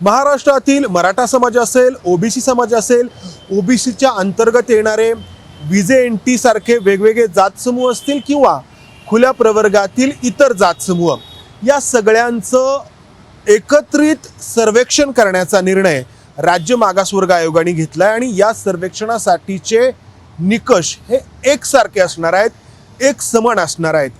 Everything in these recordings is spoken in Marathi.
महाराष्ट्रातील मराठा समाज असेल, ओबीसी समाज असेल, ओबीसीच्या अंतर्गत येणारे VJNT सारखे वेगवेगळे जात समूह असतील किंवा खुल्या प्रवर्गातील इतर जात समूह, या सगळ्यांचं एकत्रित सर्वेक्षण करण्याचा निर्णय राज्य मागासवर्ग आयोगाने घेतला आहे आणि या सर्वेक्षणासाठीचे निकष हे एकसारखे असणार आहेत, एक समान असणार आहेत।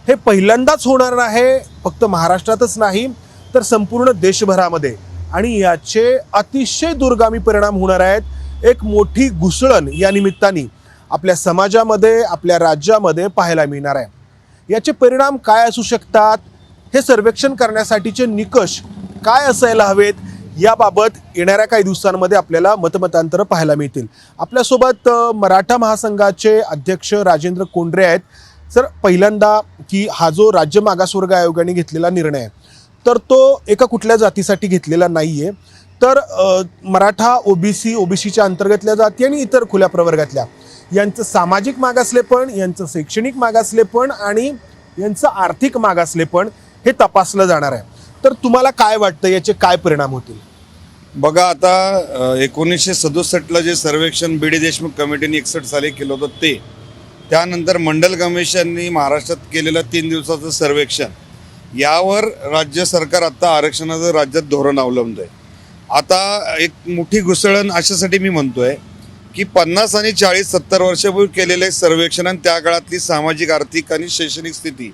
हे पहिल्यांदाच होणार आहे, फक्त महाराष्ट्रातच नाही तर संपूर्ण देशभरामध्ये, आणि याचे अतिशय दूरगामी परिणाम होणार आहेत। एक मोठी घुसळण या निमित्ताने आपल्या समाजामध्ये, आपल्या राज्यामध्ये पाहायला मिळणार आहे। याचे परिणाम काय असू शकतात, हे सर्वेक्षण करण्यासाठीचे निकष काय असायला हवेत, याबाबत येणाऱ्या काही दिवसांमध्ये आपल्याला मतमतांतर पाहायला मिळतील। आपल्यासोबत मराठा महासंघाचे अध्यक्ष राजेंद्र कोंडरे आहेत। सर, पहिल्यांदा की हा जो राज्य मागासवर्ग आयोगाने घेतलेला निर्णय आहे, तर तो एका कुठल्या जातीसाठी घेतलेला नाहीये, तर मराठा, ओबीसीच्या अंतर्गतल्या जाती आणि इतर खुल्या प्रवर्गातल्या यांचं सामाजिक मागासलेपण, यांचं शैक्षणिक मागासलेपण आणि यांचं आर्थिक मागासलेपण हे तपासलं जाणार आहे। तर तुम्हाला काय वाटतं, याचे काय परिणाम होतील? बघा, आता 1967ला जे सर्वेक्षण BD देशमुख कमिटीने 61 साली केलं होतं ते, त्यानंतर मंडल कमिशननी महाराष्ट्रात केलेलं 3 दिवसाचं सर्वेक्षण, यावर राज्य सरकार आता आरक्षणाचं राज्यात धोरण अवलंबत आहे। आता एक मोठी घुसळण अशासाठी मी म्हणतोय की 50 आणि 40-70 वर्षापूर्वी केलेले सर्वेक्षण आणि त्या काळातली सामाजिक, आर्थिक आणि शैक्षणिक स्थिती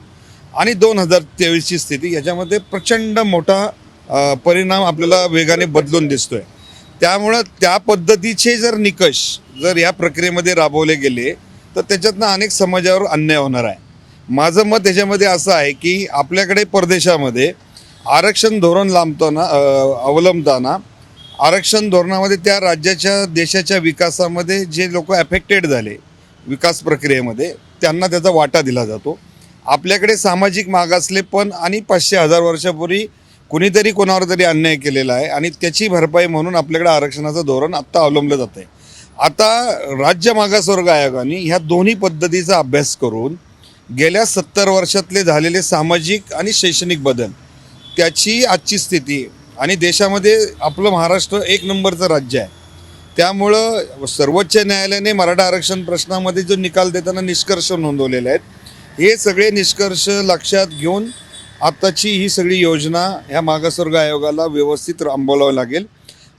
आणि 2023ची स्थिती याच्यामध्ये प्रचंड मोठा परिणाम आपल्याला वेगाने बदलून दिसतोय। त्यामुळं त्या पद्धतीचे जर निकष जर या प्रक्रियेमध्ये राबवले गेले तर त्याच्यातनं अनेक समाजावर अन्याय होणार आहे। माझं मत याच्यामध्ये असं आहे की आपल्याकडे परदेशामध्ये आरक्षण धोरण अवलंबताना आरक्षण धोरणामध्ये त्या राज्याच्या, देशाच्या विकासामध्ये जे लोक अफेक्टेड झाले विकास प्रक्रियेमध्ये, त्यांना त्याचा वाटा दिला जातो। आपल्याकडे सामाजिक मागासलेपण आणि 500-1000 वर्षापूर्वी कुणीतरी कोणावर तरी अन्याय केलेला आहे आणि त्याची भरपाई म्हणून आपल्याकडे आरक्षणाचं धोरण आत्ता अवलंबलं जात आहे। आता राज्य मागासवर्ग आयोगाने ह्या दोन्ही पद्धतीचा अभ्यास करून गेल्या 70 वर्षातले झालेले सामाजिक आणि शैक्षणिक बदल, त्याची आजची स्थिती, आणि देशामध्ये आपलं महाराष्ट्र 1 नंबरचं राज्य आहे। त्यामुळं सर्वोच्च न्यायालयाने मराठा आरक्षण प्रश्नामध्ये जो निकाल देताना निष्कर्ष नोंदवलेले आहेत, हे सगळे निष्कर्ष लक्षात घेऊन आत्ताची ही सगळी योजना ह्या मागासवर्ग आयोगाला व्यवस्थित अंमलवावी लागेल।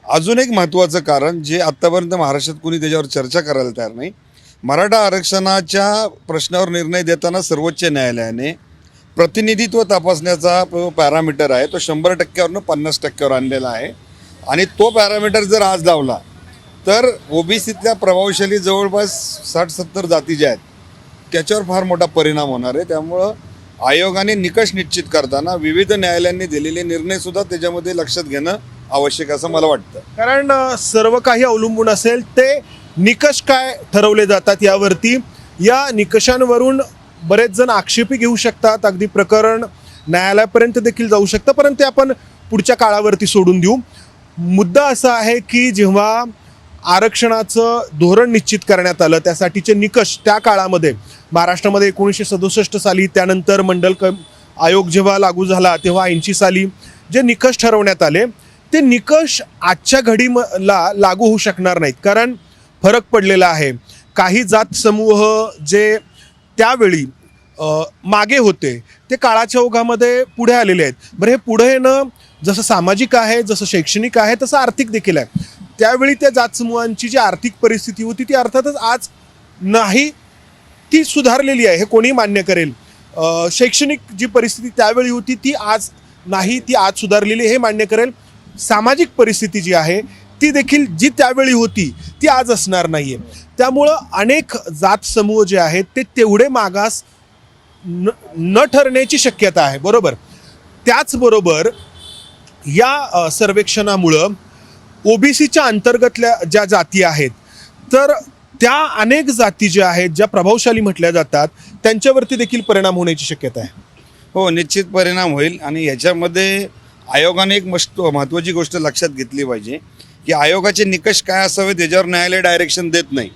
अजून एक महत्त्वाचं कारण, जे आत्तापर्यंत महाराष्ट्रात कोणी त्याच्यावर चर्चा करायला तयार नाही, मराठा आरक्षणाच्या प्रश्नावर निर्णय देताना सर्वोच्च न्यायालयाने प्रतिनिधित्व तपासण्याचा पॅरामीटर आहे तो 100%वरून 50%वर आणलेला आहे। आणि तो पॅरामीटर जर आज लावला तर ओबीसीतल्या प्रभावशाली जवळपास 60-70 जाती ज्या आहेत त्याच्यावर फार मोठा परिणाम होणार आहे। त्यामुळं आयोगाने निकष निश्चित करताना विविध न्यायालयांनी दिलेले निर्णयसुद्धा त्याच्यामध्ये लक्षात घेणं आवश्यक असं मला वाटतं। कारण सर्व काही अवलंबून असेल ते निकष काय ठरवले जातात यावरती। या निकषांवरून बरेच जण आक्षेपी घेऊ शकतात, अगदी प्रकरण न्यायालयापर्यंत देखील जाऊ शकतं, परंतु ते आपण पुढच्या काळावरती सोडून देऊ। मुद्दा असा आहे की जेव्हा आरक्षणाचं धोरण निश्चित करण्यात आलं, त्यासाठीचे निकष त्या काळामध्ये महाराष्ट्रामध्ये 1967 साली, त्यानंतर मंडल आयोग जेव्हा लागू झाला तेव्हा 80 साली जे निकष ठरवण्यात आले, ते निकष आजच्या घडीला लागू होऊ शकणार नाहीत, कारण फरक पडलेला आहे। काही जात समूह जे त्यावेळी मागे होते ते काळाच्या ओघामध्ये पुढे आलेले आहेत। बरं, हे पुढे येणं जसं सामाजिक आहे, जसं शैक्षणिक आहे, तसं आर्थिक देखील आहे। त्यावेळी त्या जात समूहांची जी आर्थिक परिस्थिती होती ती अर्थातच आज नाही, ती सुधारलेली आहे, हे कोणी मान्य करेल। शैक्षणिक जी परिस्थिती त्यावेळी होती ती आज नाही, ती आज सुधारलेली हे मान्य करेल। सामाजिक परिस्थिती जी आहे ती देखील जी त्यावेळी होती ती आज असणार नाहीये। त्यामुळं अनेक जात समूह जे आहेत ते तेवढे मागास न ठरण्याची शक्यता आहे, बरोबर। त्याचबरोबर या सर्वेक्षणामुळं ओबीसीच्या अंतर्गतल्या ज्या जाती आहेत, तर त्या अनेक जाती ज्या आहेत, ज्या प्रभावशाली म्हटल्या जातात, त्यांच्यावरती देखील परिणाम होण्याची शक्यता आहे। हो, निश्चित परिणाम होईल। आणि ह्याच्यामध्ये आयोगाने एक महत्त्वाची गोष्ट लक्षात घेतली पाहिजे की आयोगाचे निकष काय असावे त्याच्यावर न्यायालय डायरेक्शन देत नाही,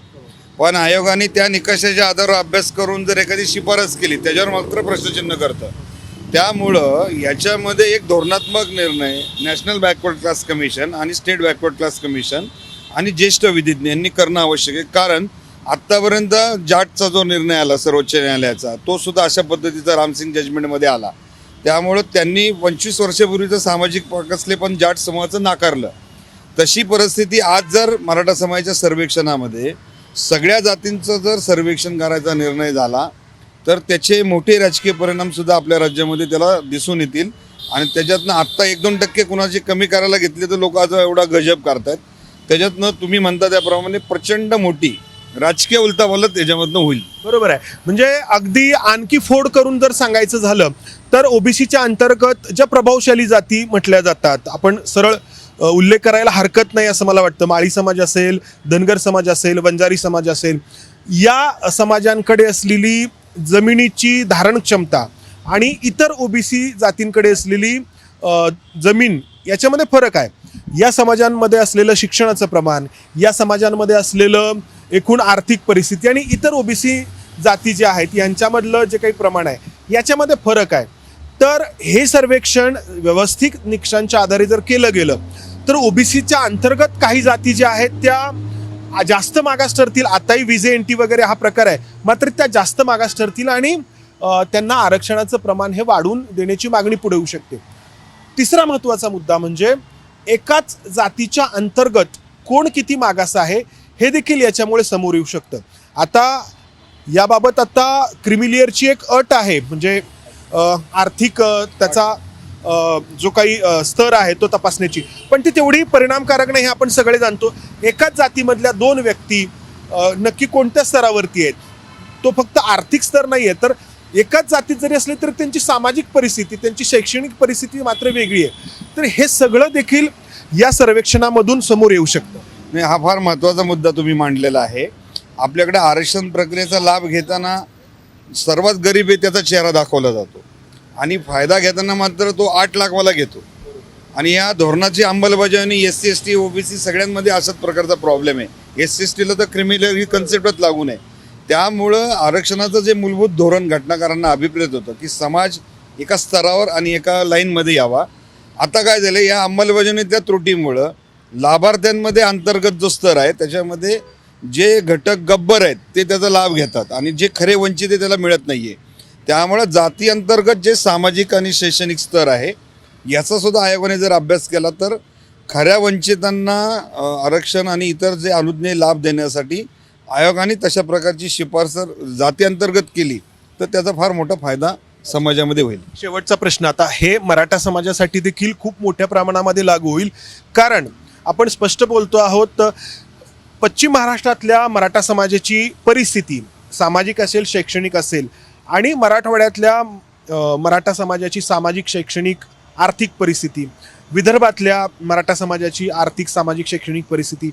पण आयोगाने त्या निकषाच्या आधारावर अभ्यास करून जर एखादी शिफारस केली त्याच्यावर मात्र प्रश्नचिन्ह करतं। त्यामुळं याच्यामध्ये एक धोरणात्मक निर्णय नॅशनल बॅकवर्ड क्लास कमिशन आणि स्टेट बॅकवर्ड क्लास कमिशन आणि ज्येष्ठ विधिज्ञ यांनी करणं आवश्यक आहे. कारण आत्तापर्यंत जाटचा जो निर्णय आला सर्वोच्च न्यायालयाचा, तो सुद्धा अशा पद्धतीचा रामसिंग जजमेंटमध्ये आला. त्यामुळं त्यांनी 25 वर्षापूर्वीचं सामाजिक मागासलेपण जाट समाजाचं नाकारलं. तशी परिस्थिती आज जर मराठा समाजाच्या सर्वेक्षणामध्ये सगळ्या जातींचं जर सर्वेक्षण करायचा निर्णय झाला तर त्याचे मोठे राजकीय परिणामसुद्धा आपल्या राज्यामध्ये त्याला दिसून येतील. आणि त्याच्यातनं आत्ता 1-2% कुणाचे कमी करायला घेतले तर लोक आज एवढा गजब करतात. त्याच्यातनं तुम्ही म्हणता त्याप्रमाणे प्रचंड मोठी राजकीय उलथापालथ त्याच्यामधनं होईल. बरोबर आहे. म्हणजे अगदी आणखी फोड करून जर सांगायचं झालं तर ओबीसीच्या अंतर्गत ज्या प्रभावशाली जाती म्हटल्या जातात, आपण सरळ उल्लेख करायला हरकत नाही असं मला वाटतं. माळी समाज असेल, धनगर समाज असेल, वंजारी समाज असेल, या समाजांकडे असलेली जमिनीची धारण क्षमता आणि इतर ओबीसी जातींकडे असलेली जमीन याच्यामध्ये फरक आहे. या समाजांमध्ये असलेलं शिक्षणाचं प्रमाण, या समाजांमध्ये असलेलं एकूण आर्थिक परिस्थिती आणि इतर ओबीसी जाती ज्या आहेत यांच्यामधलं जे काही प्रमाण आहे याच्यामध्ये फरक आहे. तर हे सर्वेक्षण व्यवस्थित निकषांच्या आधारे जर केलं गेलं तर ओबीसीच्या अंतर्गत काही जाती ज्या आहेत त्या जास्त मागास ठरतील. आताही VJNT वगैरे हा प्रकार आहे, मात्र त्या जास्त मागास ठरतील आणि त्यांना आरक्षणाचं प्रमाण हे वाढवून देण्याची मागणी पुढे येऊ शकते. तिसरा महत्त्वाचा मुद्दा म्हणजे एकाच जातीच्या अंतर्गत कोण किती मागास आहे हे देखील याच्यामुळे समोर येऊ शकतं. आता याबाबत आता क्रिमिलियरची एक अट आहे, म्हणजे आर्थिक त्याचा जो काही स्तर आहे तो तपासण्याची, पण ती तेवढी परिणामकारक नाही हे आपण सगळे जाणतो. एकाच जातीमधल्या 2 व्यक्ती नक्की कोणत्या स्तरावरती आहेत, तो फक्त आर्थिक स्तर नाही आहे, तर एकाच जातीत जरी असले तरी त्यांची सामाजिक परिस्थिती, त्यांची शैक्षणिक परिस्थिती मात्र वेगळी आहे. तर हे सगळं देखील या सर्वेक्षणामधून समोर येऊ शकतं. नाही, हा फार महत्त्वाचा मुद्दा तुम्ही मांडलेला आहे. आपल्याकडे आरक्षण प्रक्रियेचा लाभ घेताना सर्वात गरीब आहे त्याचा चेहरा दाखवला जातो आणि फायदा घेताना मात्र तो 8 लाखवाला घेतो. आणि या धोरणाची अंमलबजावणी SC ST OBC सगळ्यांमध्ये अशाच प्रकारचा प्रॉब्लेम आहे. SC STला तर क्रिमिनल ही कन्सेप्टच लागू नये. त्यामुळं आरक्षणाचं जे मूलभूत धोरण घटनाकारांना अभिप्रेत होतं की समाज एका स्तरावर आणि एका लाईनमध्ये यावा. आता काय झालं, या अंमलबजावणीतल्या त्रुटीमुळं लाभार्थ्यांमध्ये अंतर्गत जो स्तर आहे त्याच्यामध्ये जे घटक गब्बर आहेत ते त्याचा लाभ घेतात आणि जे खरे वंचित आहे त्याला मिळत नाही आहे. त्यामुळं जाती अंतर्गत जे सामाजिक आणि शैक्षणिक स्तर आहे याचा सुद्धा आयोगाने जर अभ्यास केला तर खऱ्या वंचितांना आरक्षण आणि इतर जे अनुज्ञेय लाभ देण्यासाठी आयोगाने तशा प्रकारची शिफारस जाती अंतर्गत केली तर त्याचा फार मोठा फायदा समाजामध्ये होईल. शेवटचा प्रश्न आता, हे मराठा समाजासाठी देखील खूप मोठ्या प्रमाणामध्ये लागू होईल, कारण आपण स्पष्ट बोलतो आहोत पश्चिम महाराष्ट्रातल्या मराठा समाजाची परिस्थिती सामाजिक असेल, शैक्षणिक असेल, आणि मराठवाड्यातल्या मराठा समाजाची सामाजिक, शैक्षणिक, आर्थिक परिस्थिती, विदर्भातल्या मराठा समाजाची आर्थिक, सामाजिक, शैक्षणिक परिस्थिती,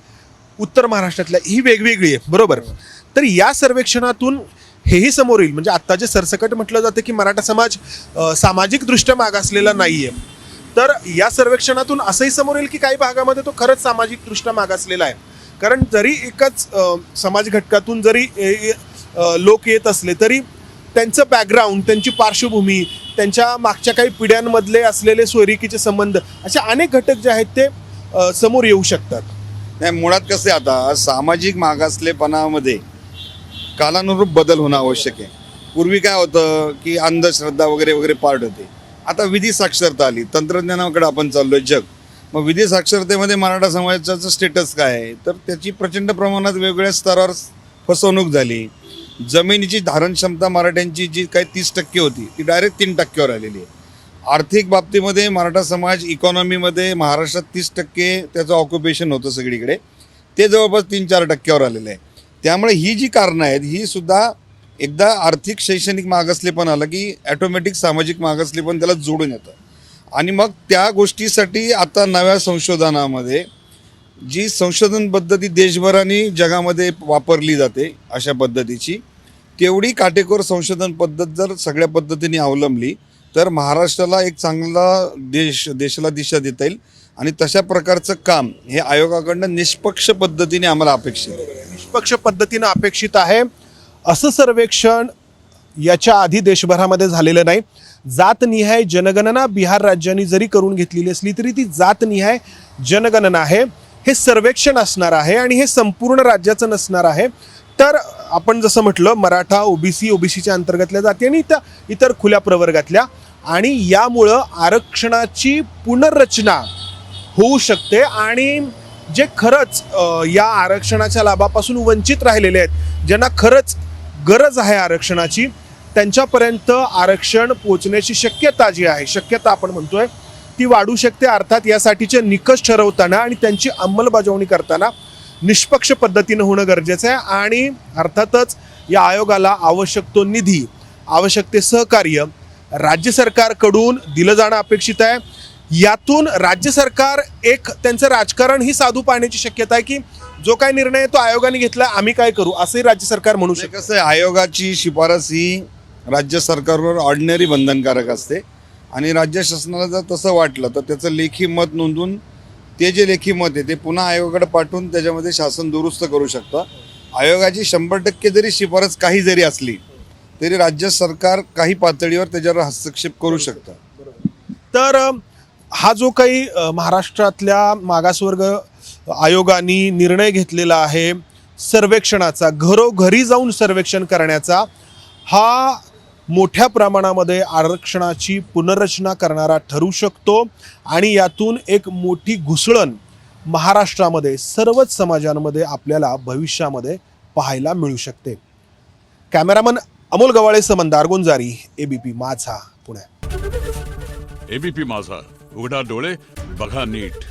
उत्तर महाराष्ट्रातल्या ही वेगवेगळी आहे, बरोबर. तर या सर्वेक्षणातून हेही समोर येईल. म्हणजे आत्ता जे सरसकट म्हटलं जातं की मराठा समाज सामाजिकदृष्ट्या मागासलेला नाही आहे, तर या सर्वेक्षणातून असंही समोर येईल की काही भागामध्ये तो खरंच सामाजिकदृष्ट्या मागासलेला आहे. कारण जरी एकाच समाज घटकातून जरी लोक येत असले तरी त्यांचं बॅकग्राऊंड, त्यांची पार्श्वभूमी, त्यांच्या मागच्या काही पिढ्यांमधले असलेले सोयरिकीचे संबंध, असे अनेक घटक जे आहेत ते समोर येऊ शकतात. नाही, मुळात कसं आहे, आता सामाजिक मागासलेपणामध्ये कालानुरूप बदल होणं आवश्यक आहे. पूर्वी काय होतं की अंधश्रद्धा वगैरे वगैरे पार्ट होते. आता विधी साक्षरता आली, तंत्रज्ञानाकडे आपण चाललोय जग. मग विधी साक्षरतेमध्ये मराठा समाजाचं स्टेटस काय आहे तर त्याची प्रचंड प्रमाणात वेगवेगळ्या स्तरावर फसवणूक झाली. जमिनीची धारण क्षमता मराठ्यांची जी काही 30% होती ती डायरेक्ट 3%वर आलेली आहे. आर्थिक बाबतीमध्ये मराठा समाज इकॉनॉमीमध्ये महाराष्ट्रात 30% त्याचं ऑक्युपेशन होतं सगळीकडे, ते जवळपास 3-4%वर आलेलं आहे. त्यामुळे ही जी कारणं आहेत ही सुद्धा एकदा आर्थिक शैक्षणिक मागासलेपण आलं की ॲटोमॅटिक सामाजिक मागासलेपण त्याला जोडून येतं. आणि मग त्या गोष्टीसाठी आता नव्या संशोधनामध्ये जी संशोधन पद्धती देशभर आणि जगामध्ये वापरली जाते अशा पद्धतीची, तेवढी काटेकोर संशोधन पद्धत जर सगळ्या पद्धतीने अवलंबली तर महाराष्ट्राला एक चांगला देशाला दिशा देता येईल. आणि तशा प्रकारचं काम हे आयोगाकडनं निष्पक्ष पद्धतीने आम्हाला अपेक्षित आहे. निष्पक्ष पद्धतीनं अपेक्षित आहे. असं सर्वेक्षण याच्या आधी देशभरामध्ये झालेलं नाही. जातनिहाय जनगणना बिहार राज्याने जरी करून घेतलेली असली तरी ती जातनिहाय जनगणना आहे. हे सर्वेक्षण असणार आहे आणि हे संपूर्ण राज्याचं नसणार आहे. तर आपण जसं म्हटलं मराठा, ओबीसी, ओबीसीच्या अंतर्गतल्या जाती आणि इतर खुल्या प्रवर्गातल्या, आणि यामुळं आरक्षणाची पुनर्रचना होऊ शकते. आणि जे खरंच या आरक्षणाच्या लाभापासून वंचित राहिलेले आहेत, ज्यांना खरंच गरज आहे आरक्षणाची, त्यांच्यापर्यंत आरक्षण पोहोचण्याची शक्यता जी आहे, शक्यता आपण म्हणतोय, ती वाढू शकते. अर्थात यासाठीचे निकष ठरवताना आणि त्यांची अंमलबजावणी करताना निष्पक्ष पद्धतीनं होणं गरजेचं आहे. आणि अर्थातच या आयोगाला आवश्यक तो निधी, आवश्यक ते सहकार्य राज्य सरकारकडून दिलं जाणं अपेक्षित आहे. यातून राज्य सरकार एक त्यांचं राजकारण ही साधू पाहण्याची शक्यता आहे की जो काय निर्णय तो आयोगाने घेतला, आम्ही काय करू, असंही राज्य सरकार म्हणू शकतं. कसं आहे, आयोगाची शिफारस ही राज्य सरकारवर ऑर्डिनरी बंधनकारक असते आणि राज्य शासनाला जर तसं वाटलं तर त्याचं लेखी मत नोंदवून ते जे लेखी मत आहे ते पुन्हा आयोगाकडे पाठवून त्याच्यामध्ये शासन दुरुस्त करू शकतं. आयोगाची 100% जरी शिफारस काही जरी असली तरी राज्य सरकार काही पातळीवर त्याच्यावर हस्तक्षेप करू शकतं. तर हा जो काही महाराष्ट्रातल्या मागासवर्ग आयोगाने निर्णय घेतलेला आहे सर्वेक्षणाचा, घरोघरी जाऊन सर्वेक्षण करण्याचा, हा मोठ्या प्रमाणामध्ये आरक्षणाची पुनर्रचना करणारा ठरू शकतो आणि यातून एक मोठी घुसळण महाराष्ट्रामध्ये सर्वच समाजांमध्ये आपल्याला भविष्यामध्ये पाहायला मिळू शकते. कॅमेरामन अमोल गवाळेसह मंदार गुंजारी, एबीपी माझा, पुणे. एबीपी माझा, उघडा डोळे बघा नीट.